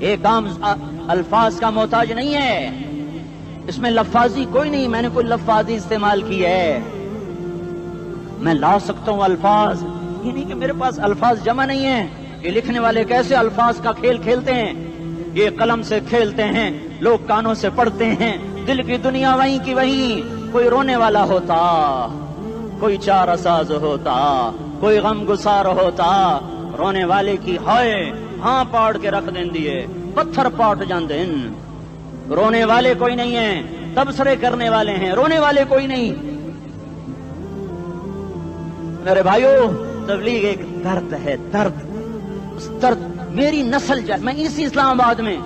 ایک عام الفاظ کا محتاج نہیں ہے، اس میں لفاظی کوئی نہیں، میں نے کوئی لفاظی استعمال کی ہے، میں لا سکتا ہوں الفاظ، یہ نہیں کہ میرے پاس الفاظ جمع نہیں ہیں۔ یہ لکھنے والے کیسے الفاظ کا کھیل کھیلتے ہیں، یہ قلم سے کھیلتے ہیں، لوگ کانوں سے پڑھتے ہیں، دل کی دنیا وہیں کی وہیں، کوئی رونے والا ہوتا، کوئی چارہ ساز ہوتا، کوئی غم گسار ہوتا، رونے والے کی ہائے ہاں پاڑ کے رکھ دیں دیے، پتھر پاٹ جان دین، رونے والے کوئی نہیں ہیں، تبصرے کرنے والے ہیں، رونے والے کوئی نہیں۔ میرے بھائیو، تبلیغ ایک درد ہے، درد، اس درد میری نسل جائے۔ میں اسی اسلام آباد میں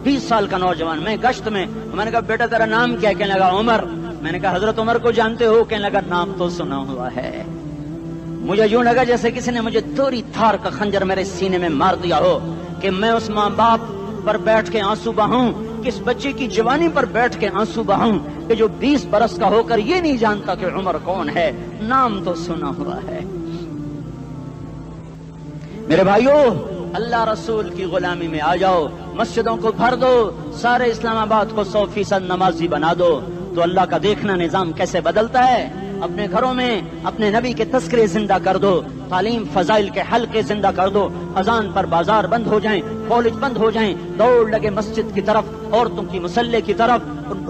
20 سال کا نوجوان، میں گشت میں نے کہا بیٹا تیرا نام کیا؟ کہنے لگا عمر۔ میں نے کہا حضرت عمر کو جانتے ہو؟ کہنے لگا نام تو سنا ہوا ہے۔ مجھے یوں لگا جیسے کسی نے مجھے دوری تھار کا خنجر میرے سینے میں مار دیا ہو، کہ میں اس ماں باپ پر بیٹھ کے آنسو بہاؤں، کس بچے کی جوانی پر بیٹھ کے آنسو بہاؤں کہ جو 20 برس کا ہو کر یہ نہیں جانتا کہ عمر کون ہے، نام تو سنا ہوا ہے۔ میرے بھائیو، اللہ رسول کی غلامی میں آ جاؤ، مسجدوں کو بھر دو، سارے اسلام آباد کو 100% نمازی بنا دو، تو اللہ کا دیکھنا نظام کیسے بدلتا ہے۔ اپنے گھروں میں اپنے نبی کے تذکرے زندہ کر دو، تعلیم فضائل کے حلقے زندہ کر دو، اذان پر بازار بند ہو جائیں، کالج بند ہو جائیں، دوڑ لگے مسجد کی طرف، عورتوں کی مصلے کی طرف،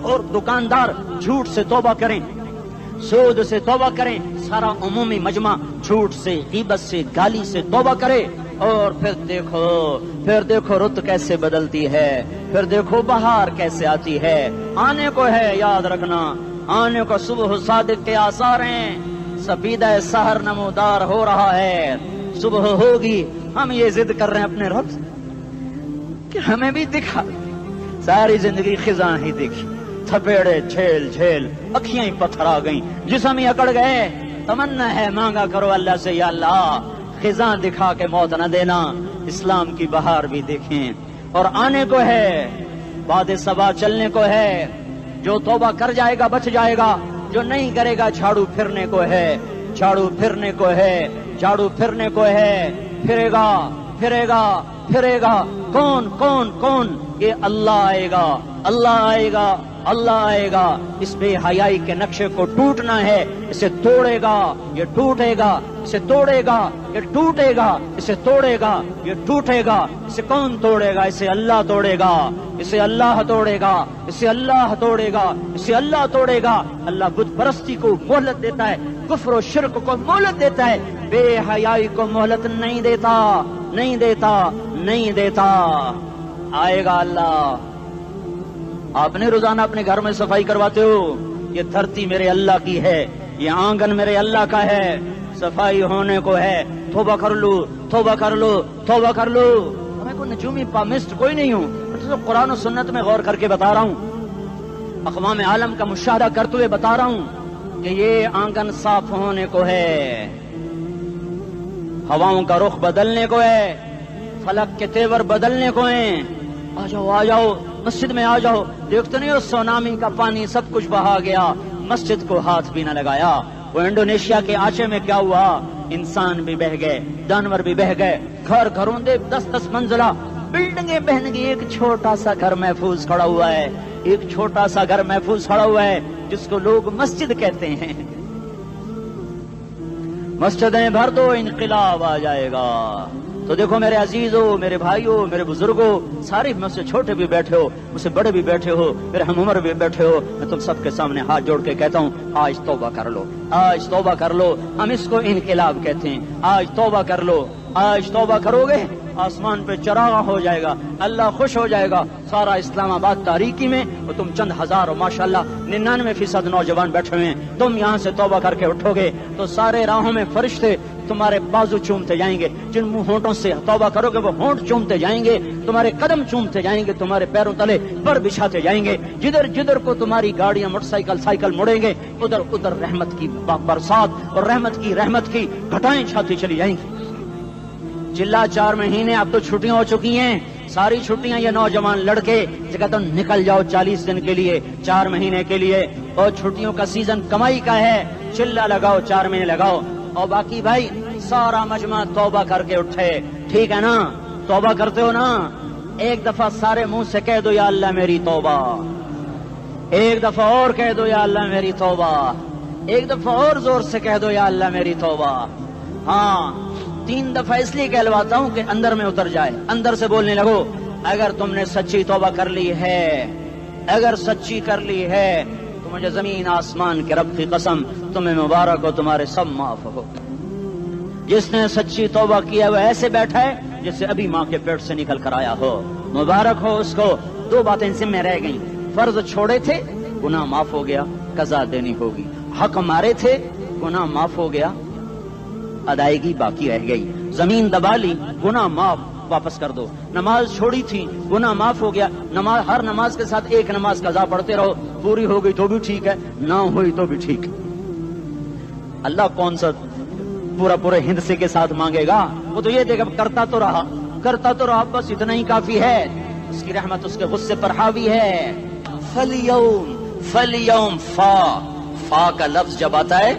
اور دکاندار جھوٹ سے توبہ کریں، سود سے توبہ کریں، سارا عمومی مجمع جھوٹ سے، غیبت سے، گالی سے توبہ کرے، اور پھر دیکھو رت کیسے بدلتی ہے، پھر دیکھو بہار کیسے آتی ہے۔ آنے کو ہے، یاد رکھنا، آنے کو صبح صادق کے آثار ہیں، سفیدہ سحر نمودار ہو رہا ہے، صبح ہوگی۔ ہم یہ ضد کر رہے ہیں اپنے رب سے کہ ہمیں بھی دکھا، ساری زندگی خزاں ہی دکھی، تھپیڑے جھیل جھیل، اکھیاں ہی پتھر آ گئیں، جسم ہی اکڑ گئے۔ تمنا ہے مانگا کرو اللہ سے، یا اللہ خزاں دکھا کے موت نہ دینا، اسلام کی بہار بھی دیکھیں۔ اور آنے کو ہے، باد صبا چلنے کو ہے، جو توبہ کر جائے گا بچ جائے گا، جو نہیں کرے گا جھاڑو پھرنے کو ہے، جھاڑو پھرنے کو ہے، جھاڑو پھرنے کو ہے، پھرے گا پھرے گا پھرے گا۔ کون کون کون؟ یہ اللہ آئے گا، اللہ آئے گا، اللہ آئے گا۔ اس بے حیائی کے نقشے کو ٹوٹنا ہے، اسے توڑے گا، یہ ٹوٹے گا، اسے توڑے گا، یہ ٹوٹے گا، اسے توڑے گا، یہ ٹوٹے گا۔ اسے کون توڑے گا؟ اسے اللہ توڑے گا، اسے اللہ توڑے گا، اسے اللہ توڑے گا، اسے اللہ توڑے گا۔ اللہ بت پرستی کو مہلت دیتا ہے، کفر و شرک کو مہلت دیتا ہے، بے حیائی کو مہلت نہیں دیتا، نہیں دیتا، نہیں دیتا۔ آئے گا اللہ۔ آپ نے روزانہ اپنے گھر میں صفائی کرواتے ہو، یہ دھرتی میرے اللہ کی ہے، یہ آنگن میرے اللہ کا ہے، صفائی ہونے کو ہے، توبہ کر لو، توبہ کر لو، توبہ کر لو۔ میں کوئی نجومی پامسٹ کوئی نہیں ہوں، تو قرآن و سنت میں غور کر کے بتا رہا ہوں، اقوام عالم کا مشاہدہ کرتے ہوئے بتا رہا ہوں کہ یہ آنگن صاف ہونے کو ہے، ہواؤں کا رخ بدلنے کو ہے، فلک کے تیور بدلنے کو ہیں۔ آ جاؤ آ جاؤ، مسجد میں آ جاؤ۔ دیکھتے نہیں ہو سونامی کا پانی سب کچھ بہا گیا، مسجد کو ہاتھ بھی نہ لگایا۔ وہ انڈونیشیا کے آچے میں کیا ہوا؟ انسان بھی بہ گئے، جانور بھی بہ گئے، گھر گھروں دے 10-10 منزلہ بلڈنگیں بہن گئی، ایک چھوٹا سا گھر محفوظ کھڑا ہوا ہے، ایک چھوٹا سا گھر محفوظ کھڑا ہوا ہے جس کو لوگ مسجد کہتے ہیں۔ مسجدیں بھر دو، انقلاب آ جائے گا۔ تو دیکھو میرے عزیزو، میرے بھائیو، میرے بزرگوں، سارے مجھ سے چھوٹے بھی بیٹھے ہو، مجھ سے بڑے بھی بیٹھے ہو، میرے ہم عمر بھی بیٹھے ہو، میں تم سب کے سامنے ہاتھ جوڑ کے کہتا ہوں آج توبہ کر لو، آج توبہ کر لو۔ ہم اس کو انقلاب کہتے ہیں۔ آج توبہ کر لو، آج توبہ کرو گے، آسمان پہ چراغ ہو جائے گا، اللہ خوش ہو جائے گا۔ سارا اسلام آباد تاریکی میں وہ تم چند ہزار، ماشاءاللہ 99% نوجوان بیٹھے ہوئے ہیں، تم یہاں سے توبہ کر کے اٹھو گے تو سارے راہوں میں فرشتے تمہارے بازو چومتے جائیں گے، جن منہ ہونٹوں سے توبہ کرو گے وہ ہونٹ چومتے جائیں گے، تمہارے قدم چومتے جائیں گے، تمہارے پیروں تلے پر بچھاتے جائیں گے، جدھر جدھر کو تمہاری گاڑیاں موٹر سائیکل سائیکل مڑیں گے ادھر ادھر رحمت کی برسات اور رحمت کی گھٹائیں چھاتی چلی جائیں گی۔ چلا 4 مہینے، اب تو چھٹیاں ہو چکی ہیں، ساری چھٹیاں یہ نوجوان لڑکے کہتے ہیں نکل جاؤ 40 دن کے لیے، 4 مہینے کے لیے، اور چھٹیوں کا سیزن کمائی کا ہے، چلا لگاؤ، 4 مہینے لگاؤ، اور باقی بھائی سارا مجمع توبہ کر کے اٹھے۔ ٹھیک ہے نا؟ توبہ کرتے ہو نا؟ ایک دفعہ سارے منہ سے کہہ دو یا اللہ میری توبہ، ایک دفعہ اور کہہ دو یا اللہ میری توبہ، ایک دفعہ اور زور سے کہہ دو یا اللہ میری توبہ۔ ہاں 3 دفعہ اس لیے کہلواتا ہوں کہ اندر میں اتر جائے، اندر سے بولنے لگو اگر تم نے سچی توبہ کر لی ہے، اگر سچی کر لی ہے تو مجھے زمین آسمان کے رب کی قسم تمہیں مبارک ہو، تمہارے سب معاف ہو۔ جس نے سچی توبہ کیا وہ ایسے بیٹھا ہے جسے ابھی ماں کے پیٹ سے نکل کر آیا ہو، مبارک ہو اس کو۔ 2 باتیں ذمہ رہ گئیں، فرض چھوڑے تھے گناہ معاف ہو گیا، قضا دینی ہوگی، حق مارے تھے گناہ معاف ہو گیا، ادائیگی باقی رہ گئی، زمین دبا لی گناہ معاف، واپس کر دو، نماز چھوڑی تھی گناہ معاف ہو گیا، نماز ہر نماز کے ساتھ ایک نماز قضا پڑھتے رہو، پوری ہو گئی تو بھی ٹھیک ہے، نہ ہوئی تو بھی ٹھیک ہے۔ اللہ کون سا پورے ہند سے کے ساتھ مانگے گا، وہ تو یہ دے گا کرتا تو رہا، بس اتنا ہی کافی ہے، اس کی رحمت اس کے غصے پر حاوی ہے۔ فَالْيَوْمِ فا کا لفظ جب آتا ہے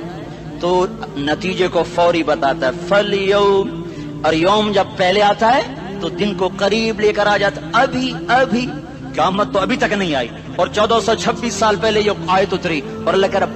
تو نتیجے کو فوری بتاتا ہے، فَالْيَوْمِ، اور یوم جب پہلے آتا ہے تو دن کو قریب لے کر آ جاتا، ابھی قیامت تو ابھی تک نہیں آئی، اور 1426 سال پہلے یہ آیت اتری، اور اللہ کہہ رہا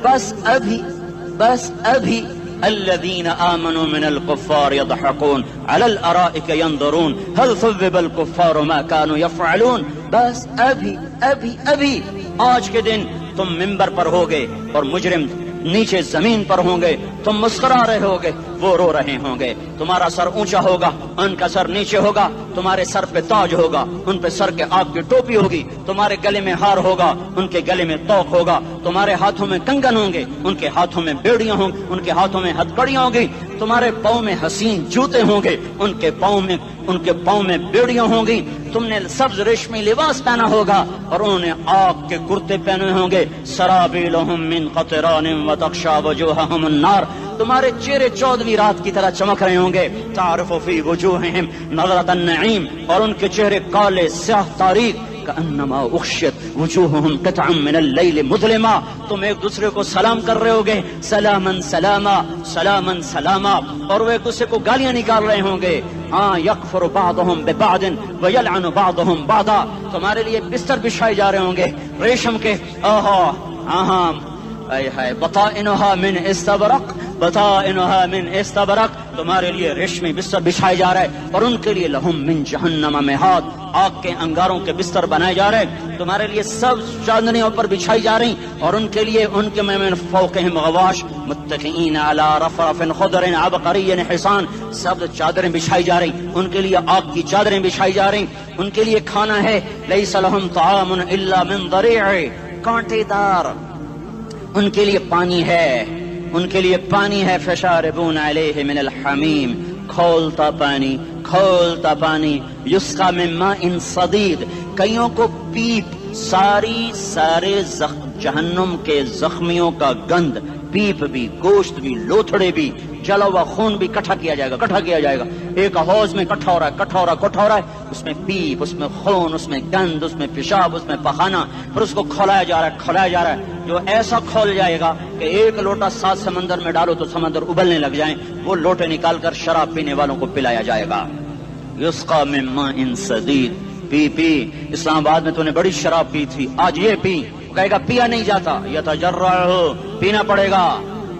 بس ابھی الذين آمنوا من الكفار يضحكون على الارائك ينظرون هل ثوب الكفار ما كانوا يفعلون، بس ابھی آج کے دن تم منبر پر ہوگے اور مجرم نیچے زمین پر ہوں گے، تم مسکرا رہے ہوگے، وہ رو رہے ہوں گے، تمہارا سر اونچا ہوگا، ان کا سر نیچے ہوگا، تمہارے سر پہ تاج ہوگا، ان پہ سر کے آگ کی ٹوپی ہوگی، تمہارے گلے میں ہار ہوگا، ان کے گلے میں توق ہوگا، تمہارے ہاتھوں میں کنگن ہوں گے، ان کے ہاتھوں میں بیڑیاں ہوں گی، ان کے ہاتھوں میں ہتھکڑیاں ہوں گی، تمہارے پاؤں میں حسین جوتے ہوں گے، ان کے پاؤں میں بیڑیاں ہوں گی، تم نے سبز ریشمی لباس پہنا ہوگا اور انہوں نے آگ کے کرتے پہنے ہوں گے، سرابیلہم من قطران وتغشا وجوہہم النار، تمہارے چہرے 14ویں رات کی طرح چمک رہے ہوں گے، تعرف فی وجوہہم نظرۃ النعیم، اور ان کے چہرے کالے سیاہ تاریک، کأنما اغشیت وجوہہم قطعا من اللیل مظلما، تم ایک دوسرے کو سلام کر رہے ہوگے، سلامن سلاما سلامن سلاما، اور وہ ایک دوسرے کو گالیاں نکال رہے ہوں گے، ہاں یکفر بعضهم ببعض ویلعن بعضهم بعضا، تمہارے لیے بستر بچھائے جا رہے ہوں گے ریشم کے، بطائنها من استبرق، بطائنها من استبرق، تمہارے لیے ریشمی بستر بچھائے جا رہے ہیں، اور ان کے لیے لہم من جہنم مہاد، آگ کے انگاروں کے بستر بنائے جا رہے ہیں، تمہارے لیے سب چاندنیوں پر بچھائی جا رہی، اور ان کے لیے ان کے من فوقہم غواش متکئین علی رفرف خضر عبقری حسان، سب چادریں بچھائی جا رہی، ان کے لیے آگ کی چادریں بچھائی جا رہی، ان کے لیے کھانا ہے لیس لہم طعام الا من ضریع، کانٹے دار، ان کے لیے پانی ہے، ان کے لیے پانی ہے، فشاربون علیہ من الحمیم، کھولتا پانی، یسقا من ماء صدید، کئیوں کو پیپ، سارے جہنم کے زخمیوں کا گند، پیپ بھی، گوشت بھی، لوتھڑے بھی، جلا ہوا خون بھی کٹھا کیا جائے گا، ایک حوض میں کٹھا ہو رہا ہے، اس میں پیپ، اس میں خون، اس میں گند، اس میں پیشاب، اس میں پخانہ، پھر اس کو کھولایا جا رہا ہے، جو ایسا کھول جائے گا کہ 1 لوٹا 7 سمندر میں ڈالو تو سمندر ابلنے لگ جائیں، وہ لوٹے نکال کر شراب پینے والوں کو پلایا جائے گا، یسقا من ماء صدید، پی اسلام آباد میں تو نے بڑی شراب پی تھی، آج یہ پی، کہے گا پیا نہیں جاتا، یتجرعہ، پینا پڑے گا،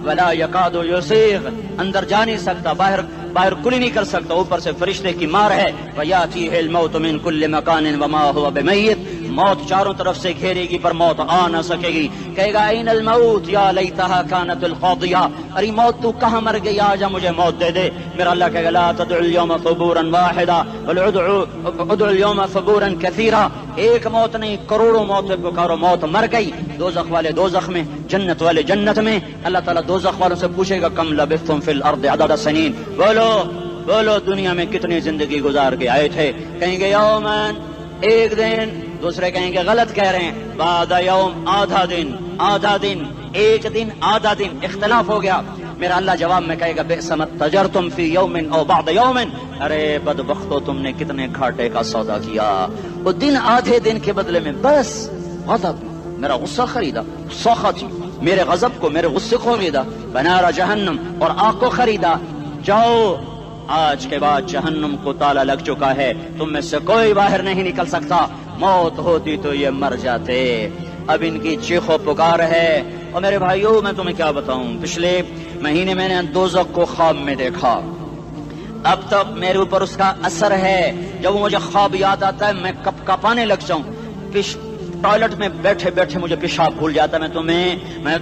ولا یکاد یسیغ، اندر جا نہیں سکتا، باہر کلی نہیں کر سکتا، اوپر سے فرشتے کی مار ہے، ویاتیہ الموت من کل مکان وما هو بمیت، موت چاروں طرف سے گھیرے گی پر موت آ نہ سکے گی، کہے گا این الموت یا لیتہا کانت القاضیہ، ارے موت تو کہاں مر گئی، آجا مجھے موت دے دے، میرا اللہ کہے گا لا تدعو اليوم ثبورا واحدا بل ادعو اليوم ثبورا کثیرا، ایک موت نہیں کروڑوں موت پکارو، موت مر گئی، دوزخ والے دوزخ میں، جنت والے جنت میں، اللہ تعالیٰ دوزخ والوں سے پوچھے گا کم لبثتم فی الارض عدد سنین، بولو دنیا میں کتنی زندگی گزار کے آئے تھے، کہیں گے یومن، ایک دن، دوسرے کہیں گے غلط کہہ رہے ہیں، بعد یوم، آدھا دن، ایک دن، آدھا دن، اختلاف ہو گیا، میرا اللہ جواب میں کہے گا بئس ما تجرتم فی یوم او بعد یوم، ارے بدبختو تم نے کتنے گھاٹے کا سودا کیا، وہ دن آدھے دن کے بدلے میں بس غضب، میرا غصہ خریدا، سخط، میرے غضب کو، میرے غصے کو خریدا، بنار جہنم، اور آگ کو خریدا، جاؤ آج کے بعد جہنم کو تالا لگ چکا ہے، تم میں سے کوئی باہر نہیں نکل سکتا، موت ہوتی تو یہ مر جاتے۔ اب ان کی چیخ و پکار ہے۔ اور میرے بھائیوں میں تمہیں کیا بتاؤں، پچھلے مہینے میں نے دوزخ کو خواب میں دیکھا، اب تک میرے اوپر اس کا اثر ہے۔ جب مجھے خواب یاد آتا ہے میں کپ کپانے لگ جاؤں، ٹوائلٹ میں بیٹھے بیٹھے مجھے پیشاب بھول جاتا ہے۔ میں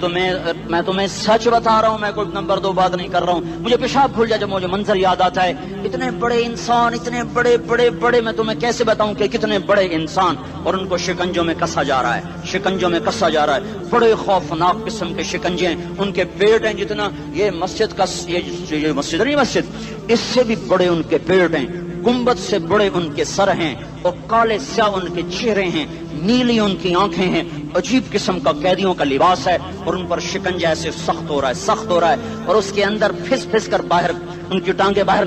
تمہیں سچ بتا رہا ہوں، میں کوئی نمبر 2 بات نہیں کر رہا ہوں، مجھے پیشاب بھول جاتا ہے جب مجھے منظر یاد آتا ہے۔ اتنے بڑے انسان، اتنے بڑے بڑے بڑے، میں تمہیں کیسے بتاؤں کہ کتنے بڑے انسان، اور ان کو شکنجوں میں کسا جا رہا ہے، شکنجوں میں کسا جا رہا ہے۔ بڑے خوفناک قسم کے شکنجے ہیں، ان کے پیٹ ہیں جتنا یہ مسجد کا، یہ مسجد نہیں، مسجد اس سے بھی بڑے ان کے پیٹ ہیں، گنبد سے بڑے ان کے سر ہیں، اور کالے سیاہ ان کے چہرے ہیں، نیلی ان کی آنکھیں ہیں، عجیب قسم کا قیدیوں کا لباس ہے، اور ان پر شکنجہ ایسے سخت ہو رہا ہے، سخت ہو رہا ہے، اور اس کے اندر پھس پھس کر باہر ان کی ٹانگیں باہر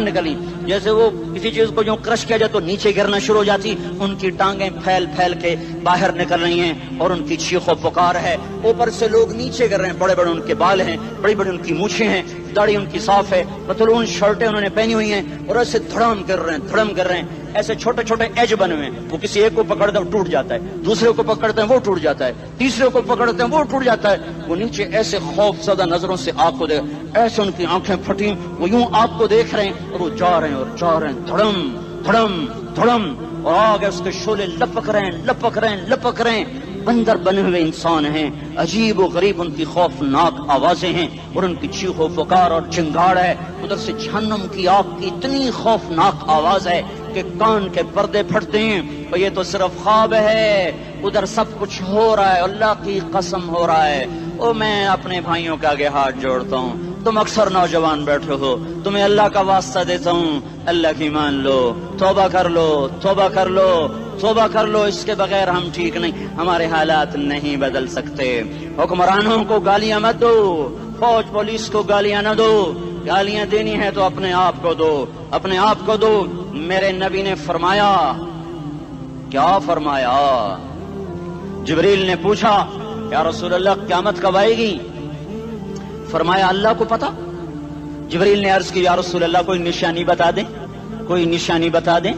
نکلی، جیسے وہ کسی چیز کو جو کرش کیا جائے تو نیچے گرنا شروع ہو جاتی، ان کی ٹانگیں پھیل پھیل کے باہر نکل رہی ہیں، اور ان کی چیخ و پکار ہے۔ اوپر سے لوگ نیچے گر رہے ہیں، بڑے بڑے ان کے بال ہیں، بڑی بڑی ان کی مونچھیں ہیں، داڑھی ان کی صاف ہے، پتلون شرٹیں انہوں نے پہنی ہوئی ہیں، اور ایسے دھڑم کر رہے ہیں، ایسے چھوٹے چھوٹے ایج بنے ہوئے ہیں۔ وہ کسی ایک کو پکڑتے ہیں ٹوٹ جاتا ہے، دوسرے کو پکڑتے ہیں وہ ٹوٹ جاتا ہے، تیسرے کو پکڑتے ہیں وہ ٹوٹ جاتا ہے۔ وہ نیچے ایسے خوف زدہ نظروں سے آپ کو دیکھ، ایسے ان کی آنکھیں پھٹی، وہ یوں آپ کو دیکھ رہے ہیں، اور وہ جا رہے ہیں دھڑم دھڑم دھڑم، اور آگے اس کے شعلے لپک رہے ہیں۔ بندر بنے ہوئے انسان ہیں، عجیب و غریب ان کی خوفناک آوازیں ہیں، اور ان کی چیخ و پکار اور چنگاڑ ہے۔ ادھر سے جہنم کی آگ کی اتنی خوفناک آواز ہے کہ کان کے پردے پھٹتے ہیں، اور یہ تو صرف خواب ہے، ادھر سب کچھ ہو رہا ہے، اللہ کی قسم ہو رہا ہے۔ اور میں اپنے بھائیوں کے آگے ہاتھ جوڑتا ہوں، تم اکثر نوجوان بیٹھے ہو، تمہیں اللہ کا واسطہ دیتا ہوں، اللہ کی مان لو، توبہ کر لو، اس کے بغیر ہم ٹھیک نہیں، ہمارے حالات نہیں بدل سکتے۔ حکمرانوں کو گالیاں مت دو، فوج پولیس کو گالیاں نہ دو، گالیاں دینی ہے تو اپنے آپ کو دو۔ میرے نبی نے فرمایا، کیا فرمایا؟ جبریل نے پوچھا یا رسول اللہ قیامت کب آئے گی؟ فرمایا اللہ کو پتا۔ جبریل نے عرض کی یا رسول اللہ کوئی نشانی بتا دیں۔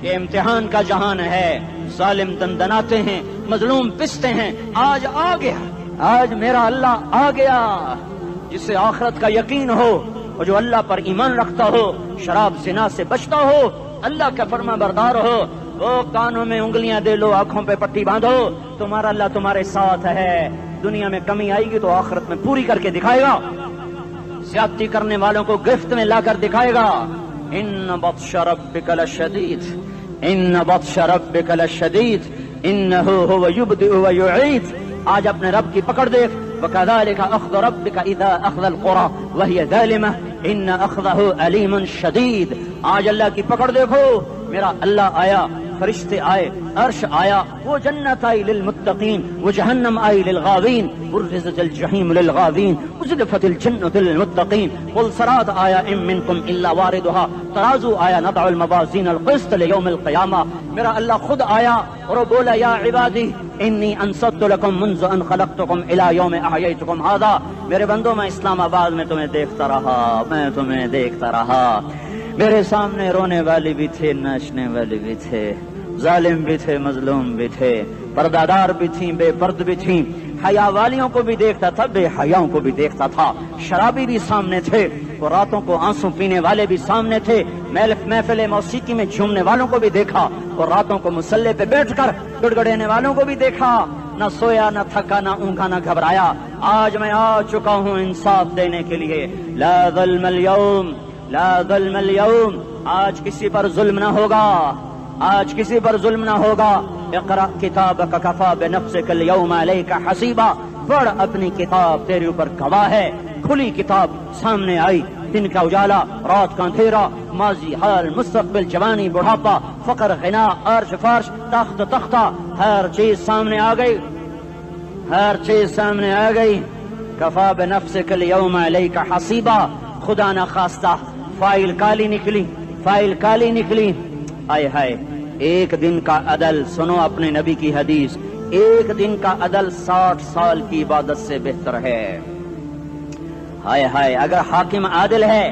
یہ امتحان کا جہان ہے، ظالم دندناتے ہیں، مظلوم پستے ہیں، آج آ گیا، آج میرا اللہ آ گیا۔ جسے آخرت کا یقین ہو اور جو اللہ پر ایمان رکھتا ہو، شراب زنا سے بچتا ہو، اللہ کا فرما بردار ہو، وہ کانوں میں انگلیاں دے لو، آنکھوں پہ پٹی باندھو، تمہارا اللہ تمہارے ساتھ ہے۔ دنیا میں کمی آئے گی تو آخرت میں پوری کر کے دکھائے گا، زیادتی کرنے والوں کو گرفت میں لا کر دکھائے گا۔ ان بطش ربک لشدید انہ هو یبدئ ویعید۔ آج اپنے رب کی پکڑ دیکھ، وکذالک اخذ ربک اذا اخذ القری وہی ظالمہ ان اخذہ علیم شدید۔ آج اللہ کی پکڑ دیکھو، میرا اللہ آیا، فرشتے آئے، عرش آیا، وہ جنت آئی للمتقین، وہ جہنم آئی للغاوین، برزت الجحیم للغاوین، ازلفت الجنت للمتقین، قل صراط آیا ام منکم الا واردها، ترازو آیا، نضع الموازین القسط لیوم القیامہ۔ میرا اللہ خود آیا اور وہ بولا یا عبادی انی انصت لکم منذ ان خلقتکم الی یوم احییتکم ھذا۔ میرے بندوں، میں اسلام آباد میں تمہیں دیکھتا رہا، میرے سامنے رونے والے بھی تھے، ناچنے والے بھی تھے، ظالم بھی تھے، مظلوم بھی تھے، پردادار بھی تھیں، بے پرد بھی تھیں، حیا والیوں کو بھی دیکھتا تھا، بے حیاؤں کو بھی دیکھتا تھا، شرابی بھی سامنے تھے، اور راتوں کو آنسو پینے والے بھی سامنے تھے، محفل موسیقی میں جھومنے والوں کو بھی دیکھا، اور راتوں کو مسلح پہ بیٹھ کر گڑگڑانے والوں کو بھی دیکھا۔ نہ سویا، نہ تھکا، نہ اونگا، نہ گھبرایا۔ آج میں آ چکا ہوں انصاف دینے کے لیے۔ لا ظلم اليوم، لا ظلم اليوم، آج کسی پر ظلم نہ ہوگا، اقرأ کتابک کفا بنفسک اليوم علیک حسیبا، پڑھ اپنی کتاب، تیرے اوپر گواہ ہے۔ کھلی کتاب سامنے آئی، دن کا اجالا، رات کا اندھیرا، ماضی، حال، مستقبل، جوانی، بڑھاپا، فقر، غنا، عرش، فرش، تخت، تختہ، ہر چیز سامنے آ گئی، کفا بنفسک اليوم علیک حسیبا۔ خدا نہ خواستہ فائل کالی نکلی، آئے ہائے، ایک دن کا عدل، سنو اپنے نبی کی حدیث، ایک دن کا عدل 60 سال کی عبادت سے بہتر ہے۔ ہائے ہائے، اگر حاکم عادل ہے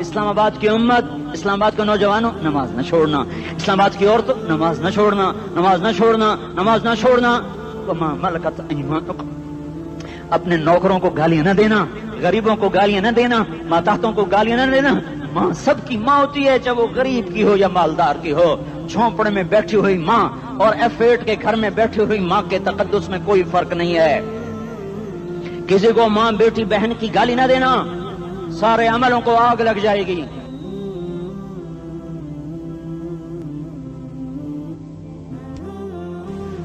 اسلام آباد کی امت، اسلام آباد کے نوجوانوں، نماز نہ چھوڑنا، اسلام آباد کی عورتوں، نماز نہ چھوڑنا، نماز نہ چھوڑنا، نماز نہ چھوڑنا۔ وما ملکت ایمانکم، اپنے نوکروں کو گالیاں نہ دینا، غریبوں کو گالیاں نہ دینا، ماتحتوں کو گالیاں نہ دینا۔ ماں سب کی ماں ہوتی ہے، چاہے وہ غریب کی ہو یا مالدار کی ہو۔ جھونپڑے میں بیٹھی ہوئی ماں اور F8 کے گھر میں بیٹھی ہوئی ماں کے تقدس میں کوئی فرق نہیں ہے۔ کسی کو ماں بیٹی بہن کی گالی نہ دینا، سارے عملوں کو آگ لگ جائے گی۔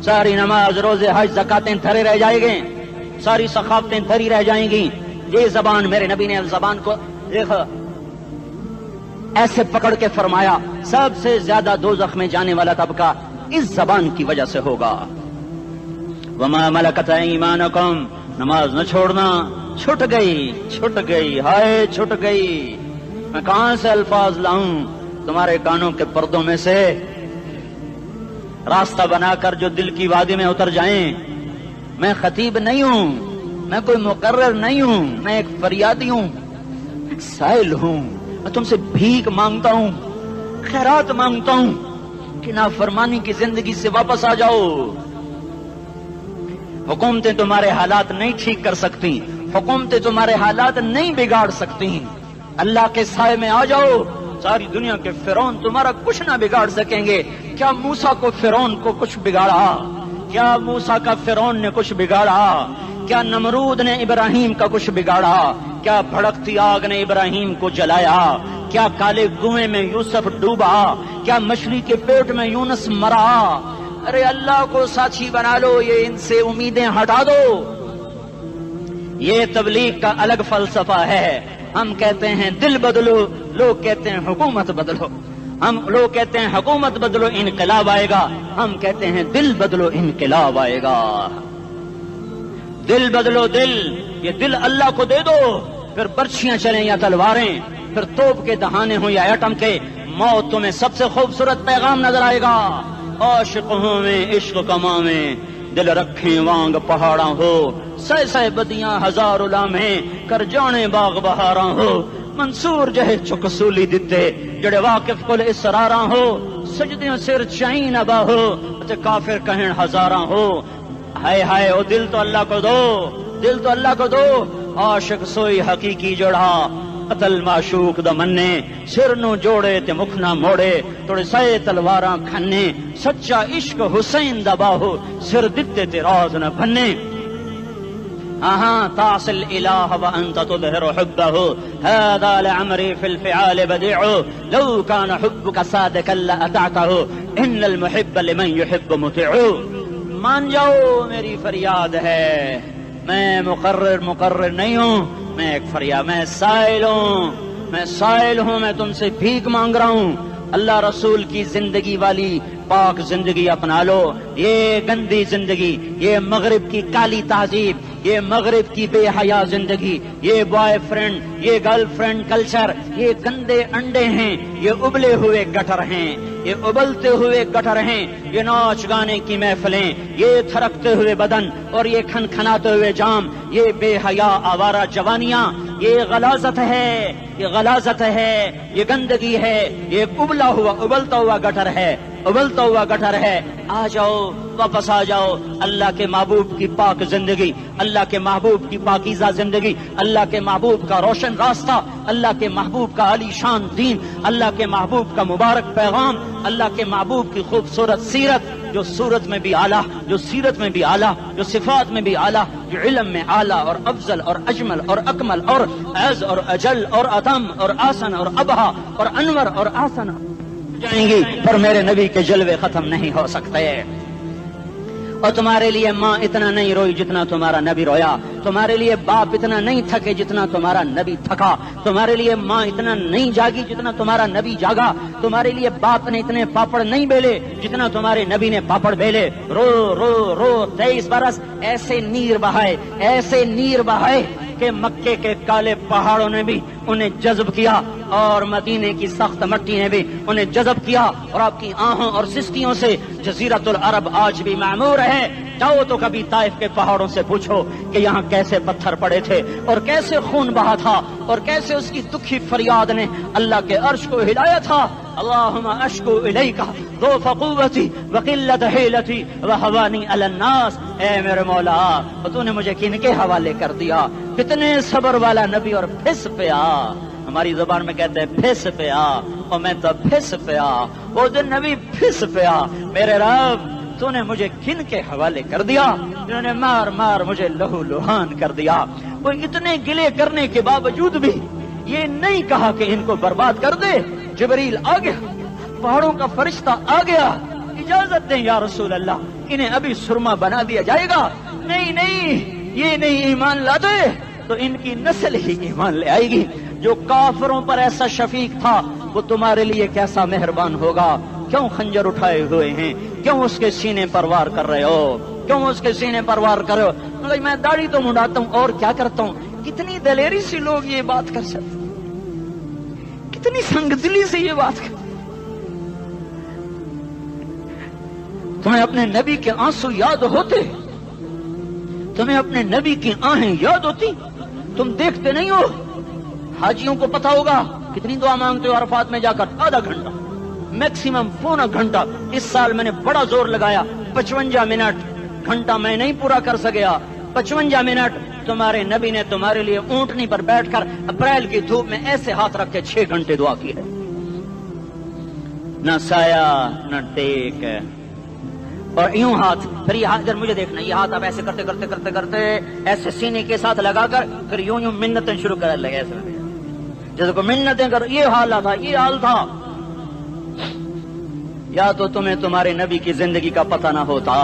ساری نماز، روزے، حج، زکاتیں دھرے رہ جائیں گے، ساری ثقافتیں دھری رہ جائیں گی۔ یہ زبان، میرے نبی نے زبان کو دیکھا ایسے پکڑ کے فرمایا سب سے زیادہ دوزخ میں جانے والا طبقہ اس زبان کی وجہ سے ہوگا۔ وما ملکت ایمانکم، نماز نہ چھوڑنا۔ چھٹ گئی، ہائے چھٹ گئی۔ میں کہاں سے الفاظ لاؤں تمہارے کانوں کے پردوں میں سے، راستہ بنا کر جو دل کی وادی میں اتر جائیں۔ میں خطیب نہیں ہوں، میں کوئی مقرر نہیں ہوں، میں ایک فریادی ہوں، ایک سائل ہوں۔ میں تم سے بھیک مانگتا ہوں، خیرات مانگتا ہوں کہ نافرمانی کی زندگی سے واپس آ جاؤ۔ حکومتیں تمہارے حالات نہیں ٹھیک کر سکتی، حکومتیں تمہارے حالات نہیں بگاڑ سکتی۔ اللہ کے سائے میں آ جاؤ، ساری دنیا کے فرعون تمہارا کچھ نہ بگاڑ سکیں گے۔ کیا موسیٰ کو فرعون کو کچھ بگاڑا؟ کیا موسیٰ کا فرعون نے کچھ بگاڑا؟ کیا نمرود نے ابراہیم کا کچھ بگاڑا؟ کیا بھڑکتی آگ نے ابراہیم کو جلایا؟ کیا کالے کنویں میں یوسف ڈوبا؟ کیا مچھلی کے پیٹ میں یونس مرا؟ ارے اللہ کو ساتھی بنا لو، یہ ان سے امیدیں ہٹا دو۔ یہ تبلیغ کا الگ فلسفہ ہے۔ ہم کہتے ہیں دل بدلو، لوگ کہتے ہیں حکومت بدلو۔ لوگ کہتے ہیں حکومت بدلو انقلاب آئے گا، ہم کہتے ہیں دل بدلو انقلاب آئے گا۔ دل بدلو، دل، یہ دل اللہ کو دے دو، پھر برچیاں چلیں یا تلواریں، پھر توپ کے دہانے ہوں یا ایٹم کے، موت تمہیں سب سے خوبصورت پیغام نظر آئے گا۔ عاشق ہوں میں عشق کما میں، دل رکھیں وانگ پہاڑاں ہو، سہ بدیاں ہزار لامہیں، کر جانے باغ بہاراں ہو، منصور جہے چکسولی دتے، جڑے واقف کل اسراراں ہو، سجدیوں سر چائیں ابا ہو، تے کافر کہیں ہزاراں ہو۔ ہائے ہائے، او دل تو اللہ کو دو، دل تو اللہ کو دو۔ عاشق سوئی حقیقی جڑا، قتل معشوق دا مننے، سر نو جوڑے تے مکھ نہ موڑے، توڑے سائے تلواراں کھنے، سچا عشق حسین دا باہو، سر دتے تے راز نہ بھنے۔ تعصي الإله وأنت تظهر حبه، هذا لعمري في الفعال بديع، لو كان حبك صادقا لأطعته، إن المحب لمن يحب مطيع۔ مان جاؤ میری فریاد ہے، میں مقرر نہیں ہوں، میں ایک فریاد، میں سائل ہوں، میں تم سے بھیک مانگ رہا ہوں۔ اللہ رسول کی زندگی والی پاک زندگی اپنا لو۔ یہ گندی زندگی، یہ مغرب کی کالی تہذیب، یہ مغرب کی بے حیا زندگی، یہ بوائے فرینڈ، یہ گرل فرینڈ کلچر، یہ گندے انڈے ہیں، یہ ابلے ہوئے گٹر ہیں، یہ ابلتے ہوئے گٹر ہیں، یہ ناچ گانے کی محفلیں، یہ تھرکتے ہوئے بدن اور یہ کھنکھناتے ہوئے جام، یہ بے حیا آوارہ جوانیاں، یہ غلاظت ہے، یہ غلاظت ہے، یہ گندگی ہے، یہ ابلتا ہوا گٹر ہے، ابلتا ہوا گٹر ہے۔ آ جاؤ، واپس آ جاؤ، اللہ کے محبوب کی پاک زندگی، اللہ کے محبوب کی پاکیزہ زندگی، اللہ کے محبوب کا روشن راستہ، اللہ کے محبوب کا عالی شان دین، اللہ کے محبوب کا مبارک پیغام، اللہ کے محبوب کی خوبصورت سیرت، جو صورت میں بھی اعلیٰ، جو سیرت میں بھی اعلیٰ، جو صفات میں بھی اعلیٰ، جو علم میں اعلیٰ اور افضل اور اجمل اور اکمل اور اعز اور اجل اور اتم اور آسن اور ابہا اور انور اور آسن جائیں گی، پر میرے نبی کے جلوے ختم نہیں ہو سکتے۔ اور تمہارے لیے ماں اتنا نہیں روئی جتنا تمہارا نبی رویا، تمہارے لیے باپ اتنا نہیں تھکے جتنا تمہارا نبی تھکا، تمہارے لیے ماں اتنا نہیں جاگی جتنا تمہارا نبی جاگا، تمہارے لیے باپ نے اتنے پاپڑ نہیں بیلے جتنا تمہارے نبی نے پاپڑ بیلے۔ رو رو رو 23 برس ایسے نیر بہائے، ایسے نیر بہائے کہ مکے کے کالے پہاڑوں نے بھی انہیں جذب کیا اور مدینے کی سخت مٹی نے بھی انہیں جذب کیا، اور آپ کی آہوں اور سستیوں سے جزیرۃ العرب آج بھی معمور ہے۔ جاؤ تو کبھی طائف کے پہاڑوں سے پوچھو کہ یہاں کیسے پتھر پڑے تھے اور کیسے خون بہا تھا اور کیسے اس کی دکھی فریاد نے اللہ کے عرش کو ہلایا تھا۔ اللہم اشکو الیک ضعف قوتی وقلت حیلتی وہوانی علی الناس، اے میرے مولا تو نے مجھے کن کے حوالے کر دیا؟ کتنے صبر والا نبی، اور پھس پیا، ہماری زبان میں کہتے ہیں پھس پیا، اور میں تو پھس پیا، وہ دن نبی پھس پیا، میرے رب تو نے مجھے کن کے حوالے کر دیا جنہوں نے مار مار مجھے لہو لہان کر دیا۔ وہ اتنے گلے کرنے کے باوجود بھی یہ نہیں کہا کہ ان کو برباد کر دے۔ جبریل آ گیا، پہاڑوں کا فرشتہ آ گیا، اجازت دیں یا رسول اللہ، انہیں ابھی سرما بنا دیا جائے گا۔ نہیں نہیں، یہ نہیں ایمان لاتے تو ان کی نسل ہی ایمان لے آئے گی۔ جو کافروں پر ایسا شفیق تھا وہ تمہارے لیے کیسا مہربان ہوگا۔ کیوں خنجر اٹھائے ہوئے ہیں؟ کیوں اس کے سینے پر وار کر رہے ہو؟ کیوں اس کے سینے پر وار کر رہے ہو؟ میں داڑھی تو منڈاتا ہوں اور کیا کرتا ہوں۔ کتنی دلیری سے لوگ یہ بات کر سکتے، کتنی سنگدلی سے یہ بات کر۔ تمہیں اپنے نبی کے آنسو یاد ہوتے؟ تمہیں اپنے نبی کی آہیں یاد ہوتی؟ تم دیکھتے نہیں ہو؟ حاجیوں کو پتا ہوگا کتنی دعا مانگتے ہو عرفات میں جا کر؟ آدھا گھنٹہ، میکسیمم پونا گھنٹہ۔ اس سال میں نے بڑا زور لگایا، 55 منٹ، گھنٹہ میں نہیں پورا کر سکیا، 55 منٹ تمہارے نبی نے تمہارے لیے اونٹنی پر بیٹھ کر اپریل کی دھوپ میں ایسے ہاتھ رکھ کے 6 گھنٹے دعا کی ہے۔ نہ سایہ نہ ٹیک، اور یوں ہاتھ، پھر یہ ہاتھ ادھر مجھے دیکھنا، یہ ہاتھ آپ ایسے کرتے کرتے کرتے کرتے ایسے سینے کے ساتھ لگا کر پھر یوں یوں منتیں شروع کر لگے، ایسے جیسے کو منتیں کر۔ یہ حال تھا، یہ حال تھا۔ یا تو تمہیں تمہارے نبی کی زندگی کا پتہ نہ ہوتا،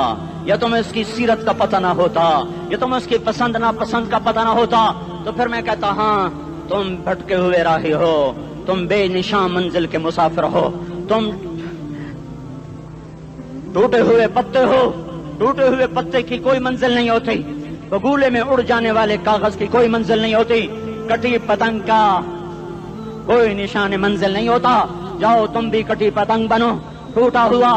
یا تمہیں اس کی سیرت کا پتہ نہ ہوتا، یا تمہیں اس کی پسند ناپسند کا پتہ نہ ہوتا، تو پھر میں کہتا ہاں تم بھٹکے ہوئے راہی ہو، تم بے نشان منزل کے مسافر ہو، تم ٹوٹے ہوئے پتے ہو۔ ٹوٹے ہوئے پتے کی کوئی منزل نہیں ہوتی، بگولے میں اڑ جانے والے کاغذ کی کوئی منزل نہیں ہوتی، کٹی پتنگ کا کوئی نشان منزل نہیں ہوتا۔ جاؤ تم بھی کٹی پتنگ بنو، ٹوٹا ہوا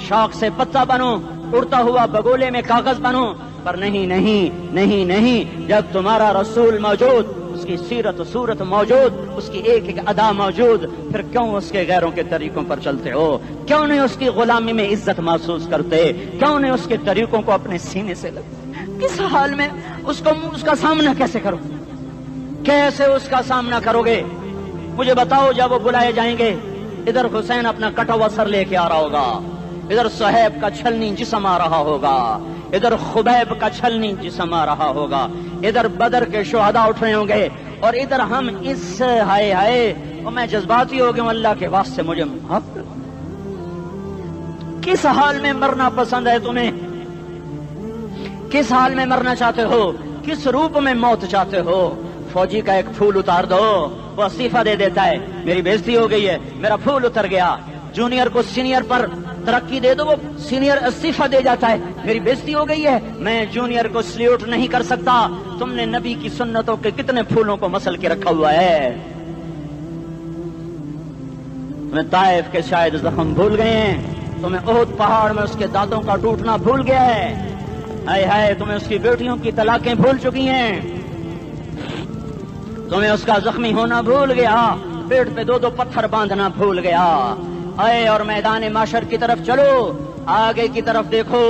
شوق سے پتا بنو، اڑتا ہوا بگولے میں کاغذ بنو، پر نہیں نہیں نہیں نہیں، جب تمہارا رسول موجود، اس کی سیرت و صورت موجود، اس کی ایک ایک ادا موجود، پھر کیوں اس کے غیروں کے طریقوں پر چلتے ہو؟ کیوں نہیں اس کی غلامی میں عزت محسوس کرتے؟ کیوں نہیں اس کے طریقوں کو اپنے سینے سے لگتے؟ کس حال میں اس کا سامنا کیسے کرو؟ کیسے اس کا سامنا کرو گے؟ مجھے بتاؤ، جب وہ بلائے جائیں گے، ادھر حسین اپنا کٹا ہوا سر لے کے آ رہا ہوگا، ادھر صہیب کا چھلنی جسم آ رہا ہوگا، ادھر خبیب کا چھلنی جسم آ رہا ہوگا، ادھر بدر کے شہداء اٹھ رہے ہوں گے، اور ادھر ہم اس ہائے ہائے، اور میں جذباتی ہو گیا ہوں، اللہ کے واسطے مجھے معاف کر۔ کس حال میں مرنا پسند ہے تمہیں؟ کس حال میں مرنا چاہتے ہو؟ کس روپ میں موت چاہتے ہو؟ فوجی کا ایک پھول اتار دو، وہ استعفیٰ دے دیتا ہے، میری بےزتی ہو گئی ہے، میرا پھول اتر گیا۔ جونیئر کو سینئر پر ترقی دے دو، وہ سینئر استعفیٰ دے جاتا ہے، میری بےزتی ہو گئی ہے، میں جونیئر کو سلیوٹ نہیں کر سکتا۔ تم نے نبی کی سنتوں کے کتنے پھولوں کو مسل کے رکھا ہوا ہے؟ تمہیں طائف کے شاید زخم بھول گئے ہیں، تمہیں احد پہاڑ میں اس کے دانتوں کا ٹوٹنا بھول گیا ہے، ہائے ہائے تمہیں اس کی بیٹیوں کی طلاقیں بھول چکی ہیں، تمہیں اس کا زخمی ہونا بھول گیا، پیٹ پہ 2 پتھر باندھنا بھول گیا۔ آئے اور میدان معاشر کی طرف چلو، آگے کی طرف دیکھو۔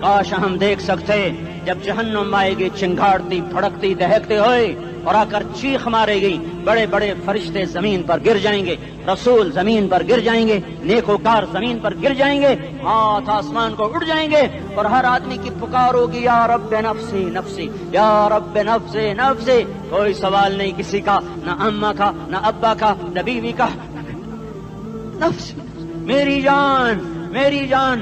کاش ہم دیکھ سکتے جب جہنم آئے گی چنگھاڑتی بھڑکتی دہکتے ہوئے اور آ کر چیخ مارے گی، بڑے بڑے فرشتے زمین پر گر جائیں گے، رسول زمین پر گر جائیں گے، نیکوکار زمین پر گر جائیں گے، ہاتھ آسمان کو اڑ جائیں گے، اور ہر آدمی کی پکار ہوگی، یا رب نفسی نفسی، یا رب نفسی نفسی۔ کوئی سوال نہیں کسی کا، نہ اماں کا، نہ ابا کا، نہ بیوی کا، نفسی میری جان میری جان۔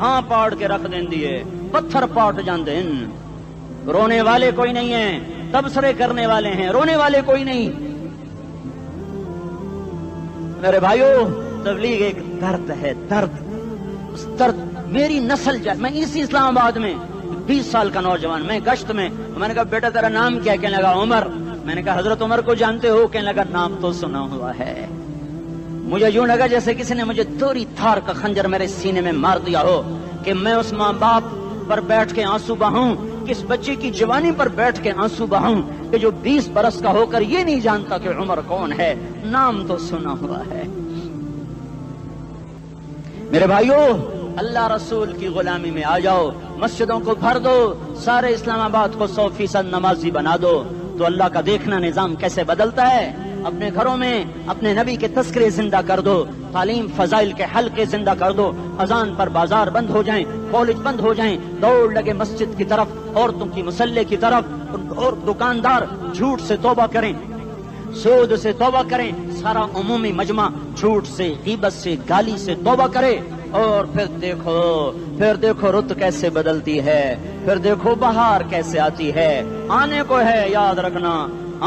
ہاں پاڑ کے رکھ دیں دیے پتھر پاٹ جاندے ہیں. رونے والے کوئی نہیں ہیں، تبصرے کرنے والے ہیں، رونے والے کوئی نہیں. میرے بھائیو تبلیغ ایک درد ہے، درد. اس درد میری نسل جائے. میں اسی اسلام آباد میں 20 سال کا نوجوان، میں گشت میں نے کہا بیٹا تیرا نام کیا؟ کہنے لگا عمر. میں نے کہا حضرت عمر کو جانتے ہو؟ کہنے لگا نام تو سنا ہوا ہے. مجھے یوں لگا جیسے کسی نے مجھے دوری تھار کا خنجر میرے سینے میں مار دیا ہو کہ میں اس ماں باپ پر بیٹھ کے آنسو بہاؤں، کس بچے کی جوانی پر بیٹھ کے آنسو بہاؤں کہ جو 20 برس کا ہو کر یہ نہیں جانتا کہ عمر کون ہے. نام تو سنا ہوا ہے. میرے بھائیو اللہ رسول کی غلامی میں آ جاؤ، مسجدوں کو بھر دو، سارے اسلام آباد کو 100% نمازی بنا دو، تو اللہ کا دیکھنا نظام کیسے بدلتا ہے. اپنے گھروں میں اپنے نبی کے تذکرے زندہ کر دو، تعلیم فضائل کے حلقے زندہ کر دو، اذان پر بازار بند ہو جائیں، کالج بند ہو جائیں، دوڑ لگے مسجد کی طرف، عورتوں کی مصلے کی طرف. اور دکاندار جھوٹ سے توبہ کریں، سود سے توبہ کریں، سارا عمومی مجمع جھوٹ سے، غیبت سے، گالی سے توبہ کرے. اور پھر دیکھو رت کیسے بدلتی ہے، پھر دیکھو بہار کیسے آتی ہے. آنے کو ہے، یاد رکھنا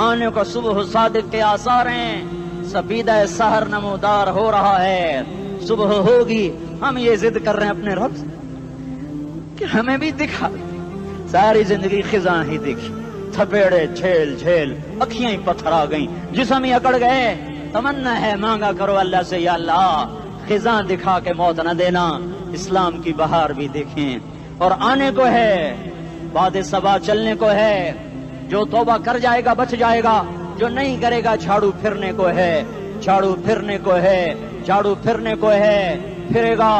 آنے کو. صبح صادق کے آثار ہیں، سفیدہ سحر نمودار ہو رہا ہے. صبح ہوگی، ہم یہ ضد کر رہے ہیں اپنے رب کہ ہمیں بھی دکھا. ساری زندگی خزاں ہی دیکھی، تھپیڑے جھیل جھیل، اکھیاں ہی پتھر آ گئیں، جسم ہی اکڑ گئے. تمنا ہے مانگا کرو اللہ سے، یا اللہ خزاں دکھا کے موت نہ دینا، اسلام کی بہار بھی دیکھیں. اور آنے کو ہے، باد صبا چلنے کو ہے. جو توبہ کر جائے گا بچ جائے گا، جو نہیں کرے گا جھاڑو پھرنے کو ہے، جھاڑو پھرنے کو ہے، جھاڑو پھرنے کو ہے. پھرے گا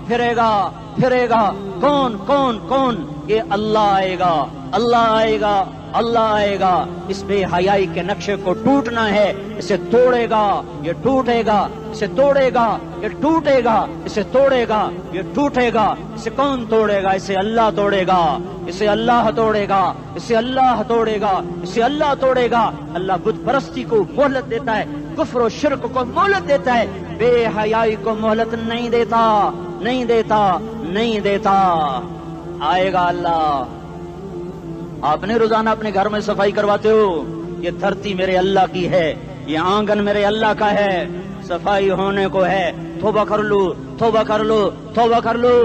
پھرے گا پھرے گا. کون کون کون؟ یہ اللہ آئے گا، اللہ آئے گا، اللہ آئے گا. اس بے حیائی کے نقشے کو ٹوٹنا ہے. اسے توڑے گا یہ ٹوٹے گا، اسے توڑے گا یہ ٹوٹے گا، اسے توڑے گا یہ ٹوٹے گا. اسے کون توڑے گا؟ اسے اللہ توڑے گا، اسے اللہ توڑے گا، اسے اللہ توڑے گا، اسے اللہ توڑے گا. اللہ بت پرستی کو مہلت دیتا ہے، کفر و شرک کو مہلت دیتا ہے، بے حیائی کو مہلت نہیں دیتا، نہیں دیتا، نہیں دیتا. آئے گا اللہ. آپ نے روزانہ اپنے گھر میں صفائی کرواتے ہو. یہ دھرتی میرے اللہ کی ہے، یہ آنگن میرے اللہ کا ہے، صفائی ہونے کو ہے. توبہ کر لو، توبہ کر لو، توبہ کر لو.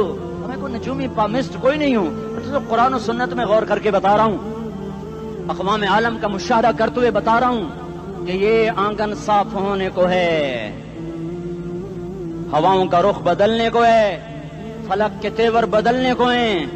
میں کوئی نجومی پامسٹ کوئی نہیں ہوں، میں تو قرآن و سنت میں غور کر کے بتا رہا ہوں، اقوام عالم کا مشاہدہ کرتے ہوئے بتا رہا ہوں کہ یہ آنگن صاف ہونے کو ہے، ہواؤں کا رخ بدلنے کو ہے، فلک کے تیور بدلنے کو ہیں.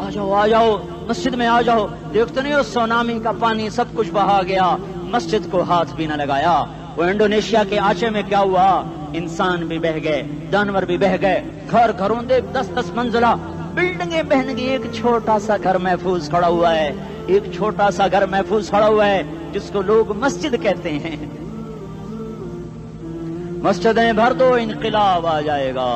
آ جاؤ آ جاؤ مسجد میں آ جاؤ. دیکھتے نہیں ہو سونامی کا پانی سب کچھ بہا گیا، مسجد کو ہاتھ بھی نہ لگایا. وہ انڈونیشیا کے آچے میں کیا ہوا؟ انسان بھی بہ گئے، جانور بھی بہ گئے، گھر گھروں دے 10-10 منزلہ بلڈنگیں بہن گئی. ایک چھوٹا سا گھر محفوظ کھڑا ہوا ہے، ایک چھوٹا سا گھر محفوظ کھڑا ہوا ہے جس کو لوگ مسجد کہتے ہیں. مسجدیں بھر دو، انقلاب آ جائے گا.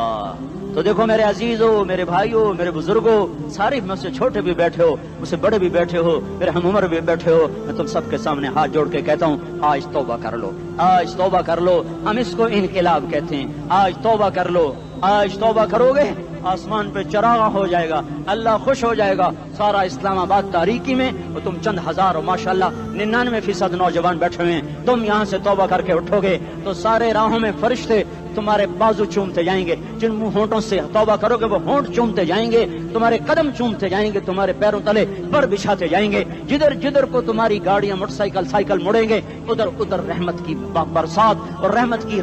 تو دیکھو میرے عزیزوں، میرے بھائیوں، میرے بزرگوں، سارے مجھ سے چھوٹے بھی بیٹھے ہو، مجھ سے بڑے بھی بیٹھے ہو، میرے ہم عمر بھی بیٹھے ہو، میں تم سب کے سامنے ہاتھ جوڑ کے کہتا ہوں آج توبہ کر لو، آج توبہ کر لو. ہم اس کو انقلاب کہتے ہیں. آج توبہ کر لو. آج توبہ کرو گے آسمان پہ چراغاں ہو جائے گا، اللہ خوش ہو جائے گا. سارا اسلام آباد تاریکی میں اور تم چند ہزار، اور ماشاءاللہ 99% نوجوان بیٹھے ہوئے ہیں. تم یہاں سے توبہ کر کے اٹھو گے تو سارے راہوں میں فرشتے تمہارے بازو چومتے جائیں گے. جن منہ ہونٹوں سے توبہ کرو گے وہ ہونٹ چومتے جائیں گے، تمہارے قدم چومتے جائیں گے، تمہارے پیروں تلے پر بچھاتے جائیں گے. جدھر جدھر کو تمہاری گاڑیاں، موٹر سائیکل، سائیکل مڑیں گے، ادھر ادھر رحمت کی برسات اور رحمت کی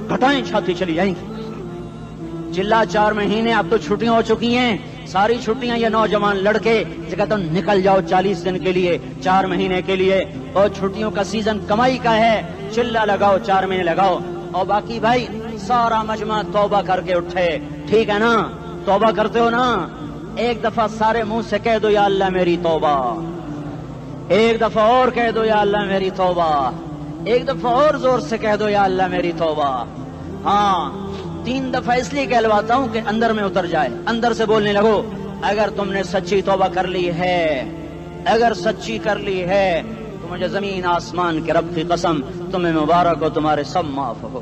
گھٹائیں چھاتی چلی جائیں گی. چلا 4 مہینے اب تو چھٹیاں ہو چکی ہیں، ساری چھٹیاں یہ نوجوان لڑکے جگہ تو نکل جاؤ 40 دن کے لیے، 4 مہینے کے لیے. اور چھٹیوں کا سیزن کمائی کا ہے، چلا لگاؤ، 4 مہینے لگاؤ. اور باقی بھائی سارا مجمع توبہ کر کے اٹھے. ٹھیک ہے نا؟ توبہ کرتے ہو نا؟ ایک دفعہ سارے منہ سے کہہ دو یا اللہ میری توبہ. ایک دفعہ اور کہہ دو یا اللہ میری توبہ. ایک دفعہ اور زور سے کہہ دو یا اللہ میری توبہ. ہاں 3 دفعہ اس لیے کہلواتا ہوں کہ اندر میں اتر جائے، اندر سے بولنے لگو. اگر تم نے سچی توبہ کر لی ہے، اگر سچی کر لی ہے تو مجھے زمین آسمان کے رب کی قسم تمہیں مبارک ہو، تمہارے سب معاف ہو.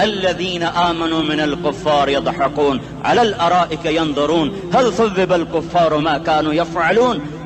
الذين آمنوا من الكفار يضحكون على الأرائك ينظرون هل ثوب الكفار ما كانوا يفعلون।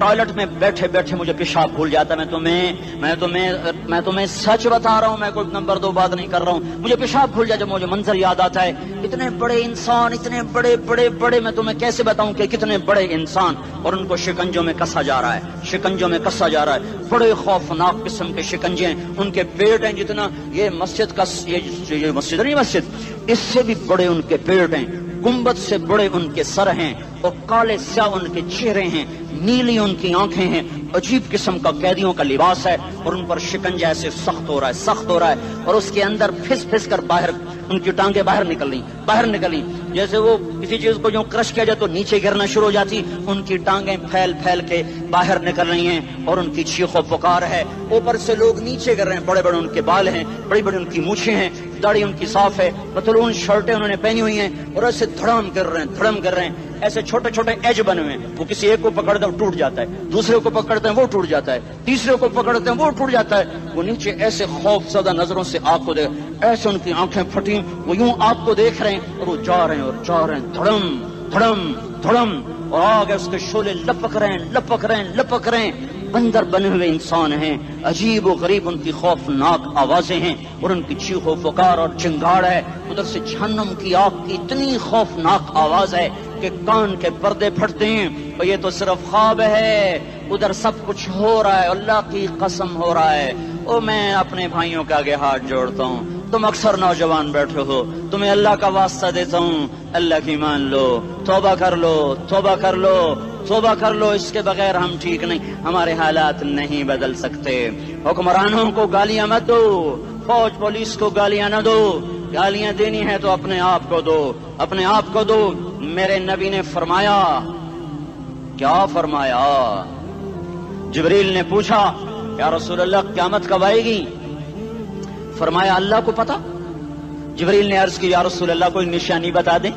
ٹوائلٹ میں بیٹھے بیٹھے مجھے پیشاب بھول جاتا ہے. میں تمہیں سچ بتا رہا ہوں, میں کوئی نمبر 2 بات نہیں کر رہا ہوں. مجھے پیشاب بھول جاتا ہے, مجھے منظر یاد آتا ہے. اتنے بڑے انسان, اتنے بڑے بڑے بڑے, میں تمہیں کیسے بتاؤں کہ کتنے بڑے انسان, اور ان کو شکنجوں میں کسا جا رہا ہے, شکنجوں میں کسا جا رہا ہے. بڑے خوفناک قسم کے شکنجے ہیں. ان کے پیٹ ہیں جتنا یہ مسجد کا, یہ مسجد نہیں, مسجد اس سے بھی بڑے ان کے پیٹ ہیں. گنبد سے بڑے ان کے سر ہیں, اور کالے سیاہ ان کے چہرے ہیں, نیلی ان کی آنکھیں ہیں. عجیب قسم کا قیدیوں کا لباس ہے, اور ان پر شکنجہ ایسے سخت ہو رہا ہے, سخت ہو رہا ہے. اور اس کے اندر پھس پھس کر باہر ان کی ٹانگیں باہر نکلی, جیسے وہ کسی چیز کو جو کرش کیا جائے تو نیچے گرنا شروع ہو جاتی. ان کی ٹانگیں پھیل پھیل کے باہر نکل رہی ہیں, اور ان کی چیخ و پکار ہے. اوپر سے لوگ نیچے گر رہے ہیں. بڑے بڑے ان کے بال ہیں, بڑی بڑی ان کی مونچھیں ہیں, داڑھی ان کی صاف ہے, پتلون شرٹیں انہوں نے پہنی ہوئی ہیں, اور ایسے دھڑام کر رہے ہیں. ایسے چھوٹے چھوٹے ایج بنے ہوئے ہیں. وہ کسی ایک کو پکڑتے ہیں وہ ٹوٹ جاتا ہے, دوسرے کو پکڑتے ہیں وہ ٹوٹ جاتا ہے, تیسرے کو پکڑتے ہیں وہ ٹوٹ جاتا ہے. وہ نیچے ایسے خوف زدہ نظروں سے آپ کو دیکھ, ایسے ان کی آنکھیں پھٹی, وہ یوں آپ کو دیکھ رہے ہیں, اور وہ جا رہے ہیں, دھڑم دھڑم دھڑم, اور آگے اس کے شعلے لپک رہے ہیں. بندر بنے ہوئے انسان ہیں, عجیب و غریب ان کی خوفناک آوازیں ہیں, اور ان کی چیخ و پکار اور چنگاڑ ہے. ادھر سے جہنم کی آگ کی اتنی خوفناک آواز ہے کہ کان کے پردے پھٹتے ہیں. اور یہ تو صرف خواب ہے, ادھر سب کچھ ہو رہا ہے, اللہ کی قسم ہو رہا ہے. اور میں اپنے بھائیوں کے آگے ہاتھ جوڑتا ہوں, تم اکثر نوجوان بیٹھے ہو, تمہیں اللہ کا واسطہ دیتا ہوں, اللہ کی مان لو, توبہ کر لو. اس کے بغیر ہم ٹھیک نہیں, ہمارے حالات نہیں بدل سکتے. حکمرانوں کو گالیاں مت دو, فوج پولیس کو گالیاں نہ دو. گالیاں دینی ہے تو اپنے آپ کو دو. میرے نبی نے فرمایا, کیا فرمایا؟ جبریل نے پوچھا, یا رسول اللہ قیامت کب آئے گی؟ فرمایا اللہ کو پتا. جبریل نے عرض کی, یا رسول اللہ کوئی نشانی بتا دیں.